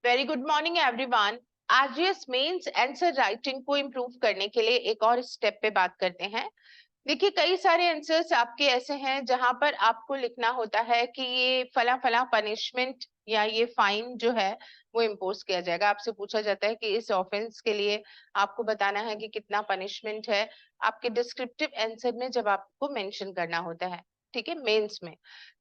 Very good morning everyone. RGS mains answer writing को improve करने के लिए एक और स्टेप पे बात करते हैं। देखिए, कई सारे आंसर्स आपके ऐसे हैं जहां पर आपको लिखना होता है कि ये फला फला पनिशमेंट या ये फाइन जो है वो इम्पोज किया जाएगा। आपसे पूछा जाता है कि इस ऑफेंस के लिए आपको बताना है कि कितना पनिशमेंट है, आपके डिस्क्रिप्टिव आंसर में जब आपको मेंशन करना होता है, ठीक है, मेंस में।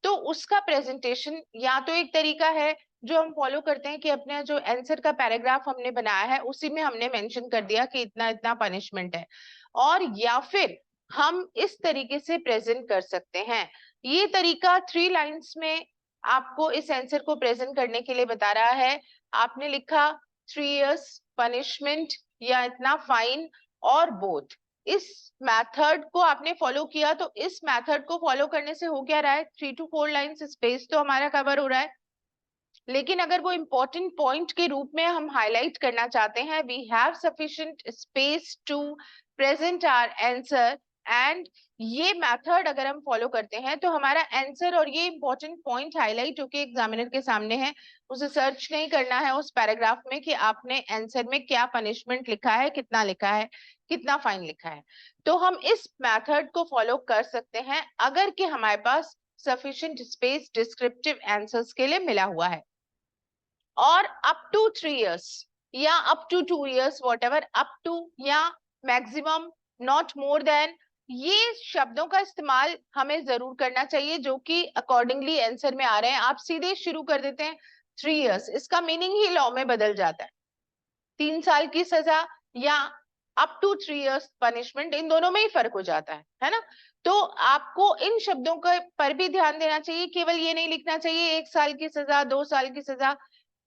तो उसका प्रेजेंटेशन या तो एक तरीका है जो हम फॉलो करते हैं कि अपने जो आंसर का पैराग्राफ हमने बनाया है उसी में हमने मेंशन कर दिया कि इतना इतना पनिशमेंट है, और या फिर हम इस तरीके से प्रेजेंट कर सकते हैं। ये तरीका 3 लाइंस में आपको इस आंसर को प्रेजेंट करने के लिए बता रहा है। आपने लिखा 3 years पनिशमेंट या इतना फाइन और बोथ। इस मेथड को आपने फॉलो किया, तो इस मेथड को फॉलो करने से हो क्या रहा है, 3 to 4 लाइंस स्पेस तो हमारा कवर हो रहा है। लेकिन अगर वो इंपॉर्टेंट पॉइंट के रूप में हम हाईलाइट करना चाहते हैं, we have sufficient space to present our answer, and ये मेथड अगर हम फॉलो करते हैं तो हमारा आंसर और ये इंपॉर्टेंट पॉइंट हाईलाइट होके एग्जामिनर के सामने है। उसे सर्च नहीं करना है उस पैराग्राफ में कि आपने आंसर में क्या पनिशमेंट लिखा है, कितना लिखा है, कितना फाइन लिखा है। तो हम इस मेथड को फॉलो कर सकते हैं अगर कि हमारे पास सफिशिएंट स्पेस डिस्क्रिप्टिव आंसर्स के लिए मिला हुआ है। और अप टू 3 years या up to 2 years, whatever, up to या मैक्सिमम, नॉट मोर देन, ये शब्दों का इस्तेमाल हमें जरूर करना चाहिए जो कि अकॉर्डिंगली आंसर में आ रहे हैं। आप सीधे शुरू कर देते हैं 3 years, इसका मीनिंग ही लॉ में बदल जाता है। 3 साल की सजा या अप टू 3 years पनिशमेंट, इन दोनों में ही फर्क हो जाता है ना। तो आपको इन शब्दों के पर भी ध्यान देना चाहिए। केवल ये नहीं लिखना चाहिए 1 साल की सजा, 2 साल की सजा।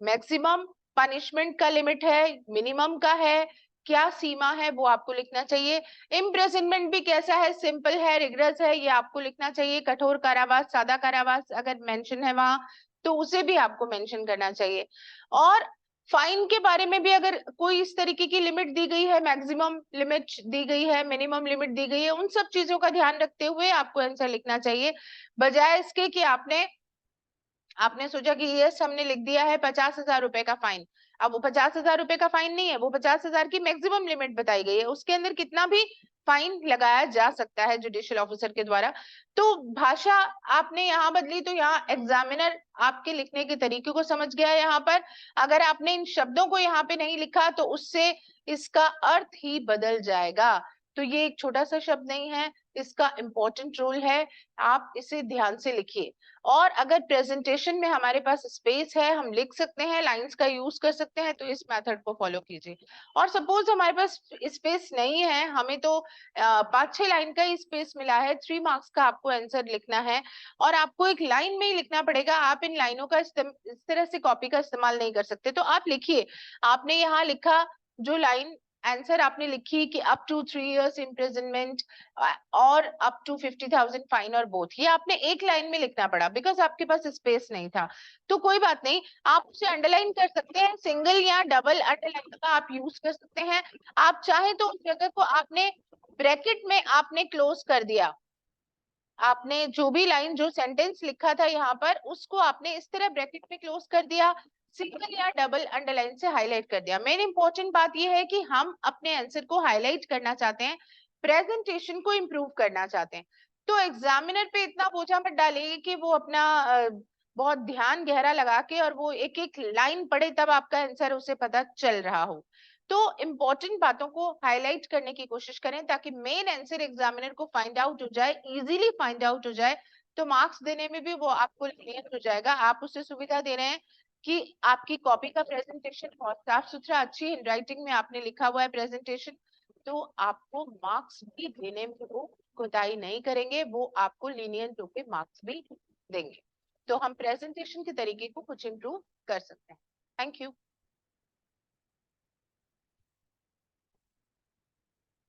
मैक्सिमम पनिशमेंट का लिमिट है, मिनिमम का है, क्या सीमा है, वो आपको लिखना चाहिए। इम्प्रिजनमेंट भी कैसा है, सिंपल है, रिगरस है, ये आपको लिखना चाहिए। कठोर कारावास, सादा कारावास अगर मेंशन है वहां तो उसे भी आपको मेंशन करना चाहिए। और फाइन के बारे में भी अगर कोई इस तरीके की लिमिट दी गई है, मैक्सिमम लिमिट दी गई है, मिनिमम लिमिट दी गई है, उन सब चीजों का ध्यान रखते हुए आपको आंसर लिखना चाहिए। बजाय इसके कि आपने सोचा कि यस हमने लिख दिया है 50,000 रुपए का फाइन। अब वो 50,000 रुपए का फाइन नहीं है, वो 50,000 की मैक्सिमम लिमिट बताई गई है, उसके अंदर कितना भी फाइन लगाया जा सकता है जुडिशियल ऑफिसर के द्वारा। तो भाषा आपने यहाँ बदली तो यहाँ एग्जामिनर आपके लिखने के तरीके को समझ गया है। यहाँ पर अगर आपने इन शब्दों को यहाँ पे नहीं लिखा तो उससे इसका अर्थ ही बदल जाएगा। तो ये एक छोटा सा शब्द नहीं है, इसका इंपॉर्टेंट रोल है, आप इसे ध्यान से लिखिए। और अगर प्रेजेंटेशन में हमारे पास स्पेस है, हम लिख सकते हैं, लाइंस का यूज कर सकते हैं, तो इस मेथड को फॉलो कीजिए। और सपोज हमारे पास स्पेस नहीं है, हमें तो 5-6 लाइन का ही स्पेस मिला है, 3 मार्क्स का आपको आंसर लिखना है और आपको एक लाइन में ही लिखना पड़ेगा, आप इन लाइनों का इस तरह से कॉपी का इस्तेमाल नहीं कर सकते। तो आप लिखिए, आपने यहाँ लिखा जो लाइन आंसर आपने लिखी कि अप टू 3 years इम्प्रिजनमेंट और अप टू 50,000 फाइन और बोथ, ये आपने एक लाइन में लिखना पड़ा बिकॉज आपके पास स्पेस नहीं था। तो कोई बात नहीं, आप उसे अंडरलाइन कर सकते हैं, सिंगल या डबल अंडरलाइन का आप यूज कर सकते हैं। आप चाहे तो उस जगह को आपने ब्रैकेट में आपने क्लोज कर दिया, आपने जो भी लाइन जो सेंटेंस लिखा था यहाँ पर उसको आपने इस तरह ब्रैकेट में क्लोज कर दिया, सिंगल या डबल अंडरलाइन से हाईलाइट कर दिया। मेन इंपॉर्टेंट बात यह है कि हम अपने आंसर को हाईलाइट करना चाहते हैं, प्रेजेंटेशन को इम्प्रूव करना चाहते हैं। तो एग्जामिनर पे इतना बोझा मत डालिए कि वो अपना बहुत ध्यान गहरा लगा के और वो एक एक लाइन पढ़े तब आपका आंसर उसे पता चल रहा हो। तो इम्पोर्टेंट बातों को हाईलाइट करने की कोशिश करें ताकि मेन आंसर एग्जामिनर को फाइंड आउट हो जाए, इजीली फाइंड आउट हो जाए। तो मार्क्स देने में भी वो आपको lenient हो जाएगा। आप उसे सुविधा दे रहे हैं कि आपकी कॉपी का प्रेजेंटेशन बहुत साफ सुथरा, अच्छी हैंडराइटिंग में आपने लिखा हुआ है प्रेजेंटेशन, तो आपको मार्क्स भी देने में वो कोताही नहीं करेंगे, वो आपको लीनियंट होकर मार्क्स भी देंगे। तो हम प्रेजेंटेशन के तरीके को कुछ इम्प्रूव कर सकते हैं। Thank you.